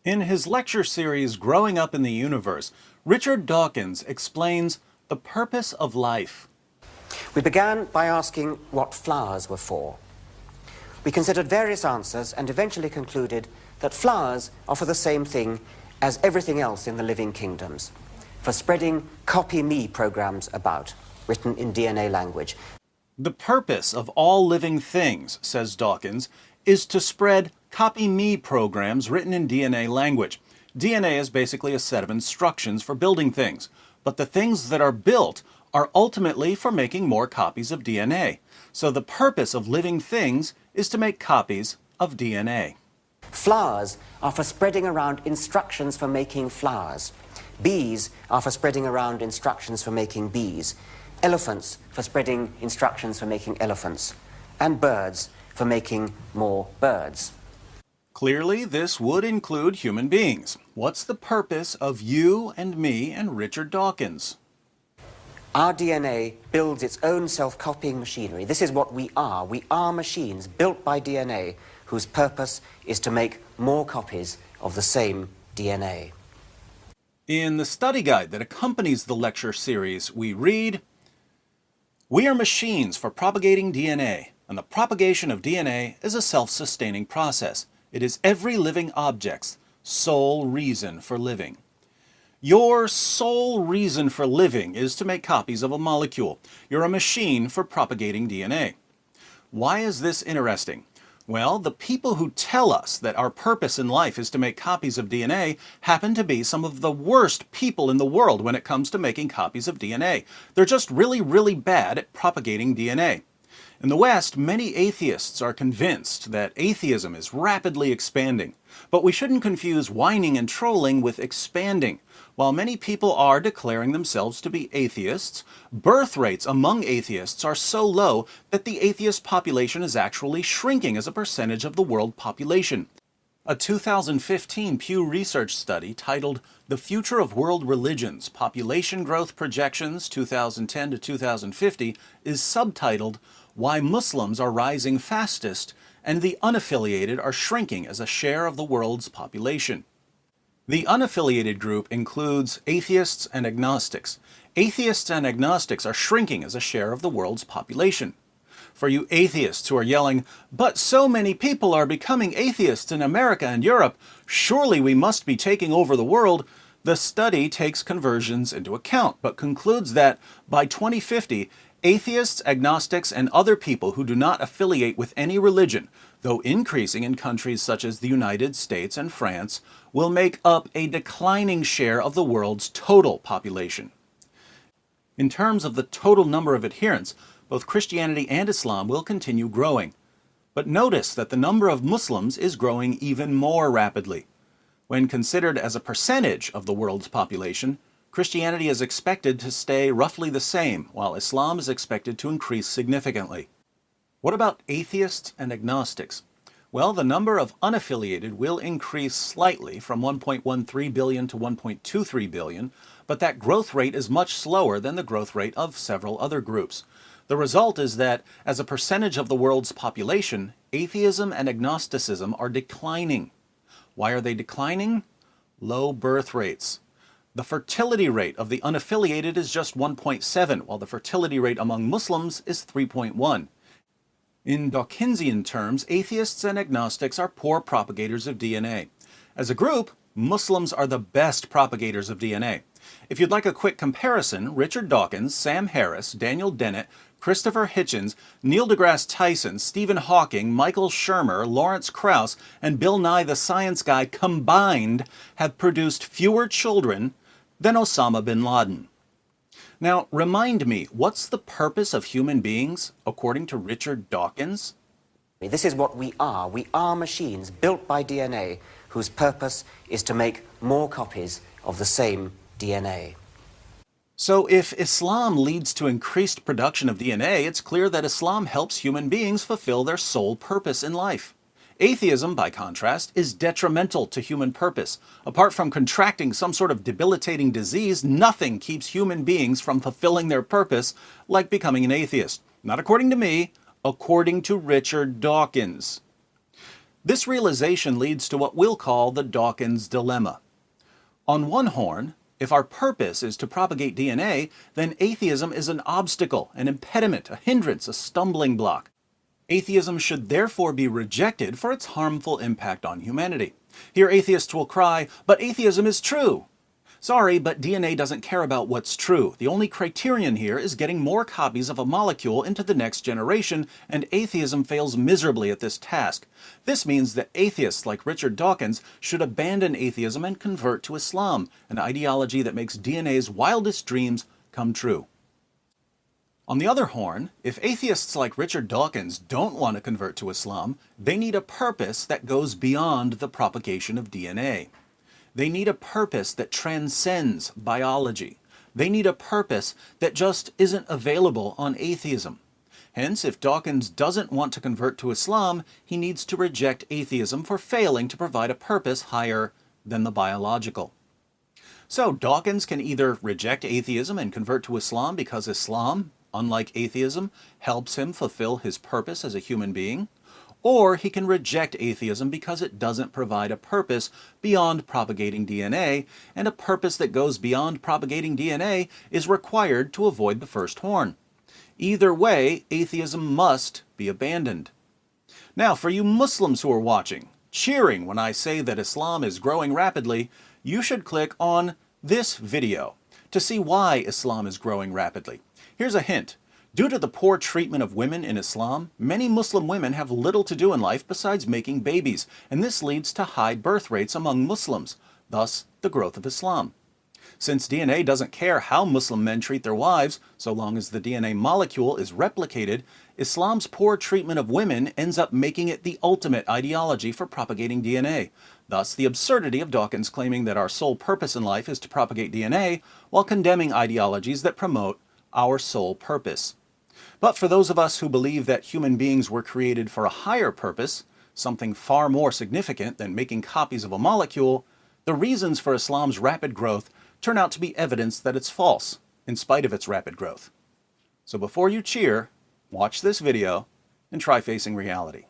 In his lecture series, Growing Up in the Universe, Richard Dawkins explains the purpose of life. We began by asking what flowers were for. We considered various answers and eventually concluded that flowers are for the same thing as everything else in the living kingdoms, for spreading copy me programs about, written in DNA language. The purpose of all living things, says Dawkins, is to spread copy me programs written in DNA language. DNA is basically a set of instructions for building things, but the things that are built are ultimately for making more copies of DNA. So the purpose of living things is to make copies of DNA. Flowers are for spreading around instructions for making flowers. Bees are for spreading around instructions for making bees. Elephants for spreading instructions for making elephants. And birds for making more birds. Clearly, this would include human beings. What's the purpose of you and me and Richard Dawkins? Our DNA builds its own self-copying machinery. This is what we are. We are machines built by DNA whose purpose is to make more copies of the same DNA. In the study guide that accompanies the lecture series, we read, "We are machines for propagating DNA, and the propagation of DNA is a self-sustaining process. It is every living object's sole reason for living." Your sole reason for living is to make copies of a molecule. You're a machine for propagating DNA. Why is this interesting? Well, the people who tell us that our purpose in life is to make copies of DNA happen to be some of the worst people in the world when it comes to making copies of DNA. They're just really, really bad at propagating DNA. In the West, many atheists are convinced that atheism is rapidly expanding. But we shouldn't confuse whining and trolling with expanding. While many people are declaring themselves to be atheists, birth rates among atheists are so low that the atheist population is actually shrinking as a percentage of the world population. A 2015 Pew Research study titled The Future of World Religions, Population Growth Projections 2010 to 2050 is subtitled Why Muslims Are Rising Fastest and the Unaffiliated Are Shrinking as a Share of the World's Population. The unaffiliated group includes atheists and agnostics. Atheists and agnostics are shrinking as a share of the world's population. For you atheists who are yelling, "But so many people are becoming atheists in America and Europe, surely we must be taking over the world," the study takes conversions into account, but concludes that by 2050, atheists, agnostics, and other people who do not affiliate with any religion, though increasing in countries such as the United States and France, will make up a declining share of the world's total population. In terms of the total number of adherents, both Christianity and Islam will continue growing. But notice that the number of Muslims is growing even more rapidly. When considered as a percentage of the world's population, Christianity is expected to stay roughly the same, while Islam is expected to increase significantly. What about atheists and agnostics? Well, the number of unaffiliated will increase slightly from 1.13 billion to 1.23 billion, but that growth rate is much slower than the growth rate of several other groups. The result is that, as a percentage of the world's population, atheism and agnosticism are declining. Why are they declining? Low birth rates. The fertility rate of the unaffiliated is just 1.7, while the fertility rate among Muslims is 3.1. In Dawkinsian terms, atheists and agnostics are poor propagators of DNA. As a group, Muslims are the best propagators of DNA. If you'd like a quick comparison, Richard Dawkins, Sam Harris, Daniel Dennett, Christopher Hitchens, Neil deGrasse Tyson, Stephen Hawking, Michael Shermer, Lawrence Krauss, and Bill Nye the Science Guy combined have produced fewer children than Osama bin Laden. Now, remind me, what's the purpose of human beings, according to Richard Dawkins? This is what we are. We are machines built by DNA whose purpose is to make more copies of the same DNA. So if Islam leads to increased production of DNA, it's clear that Islam helps human beings fulfill their sole purpose in life. Atheism, by contrast, is detrimental to human purpose. Apart from contracting some sort of debilitating disease, nothing keeps human beings from fulfilling their purpose, like becoming an atheist. Not according to me, according to Richard Dawkins. This realization leads to what we'll call the Dawkins dilemma. On one horn, if our purpose is to propagate DNA, then atheism is an obstacle, an impediment, a hindrance, a stumbling block. Atheism should therefore be rejected for its harmful impact on humanity. Here atheists will cry, "But atheism is true." Sorry, but DNA doesn't care about what's true. The only criterion here is getting more copies of a molecule into the next generation, and atheism fails miserably at this task. This means that atheists like Richard Dawkins should abandon atheism and convert to Islam, an ideology that makes DNA's wildest dreams come true. On the other horn, if atheists like Richard Dawkins don't want to convert to Islam, they need a purpose that goes beyond the propagation of DNA. They need a purpose that transcends biology. They need a purpose that just isn't available on atheism. Hence, if Dawkins doesn't want to convert to Islam, he needs to reject atheism for failing to provide a purpose higher than the biological. So Dawkins can either reject atheism and convert to Islam because Islam, unlike atheism, helps him fulfill his purpose as a human being, or he can reject atheism because it doesn't provide a purpose beyond propagating DNA, and a purpose that goes beyond propagating DNA is required to avoid the first horn. Either way, atheism must be abandoned. Now, for you Muslims who are watching, cheering when I say that Islam is growing rapidly, you should click on this video to see why Islam is growing rapidly. Here's a hint. Due to the poor treatment of women in Islam, many Muslim women have little to do in life besides making babies, and this leads to high birth rates among Muslims, thus the growth of Islam. Since DNA doesn't care how Muslim men treat their wives, so long as the DNA molecule is replicated, Islam's poor treatment of women ends up making it the ultimate ideology for propagating DNA. Thus, the absurdity of Dawkins claiming that our sole purpose in life is to propagate DNA, while condemning ideologies that promote our sole purpose. But for those of us who believe that human beings were created for a higher purpose, something far more significant than making copies of a molecule, the reasons for Islam's rapid growth turn out to be evidence that it's false, in spite of its rapid growth. So before you cheer, watch this video and try facing reality.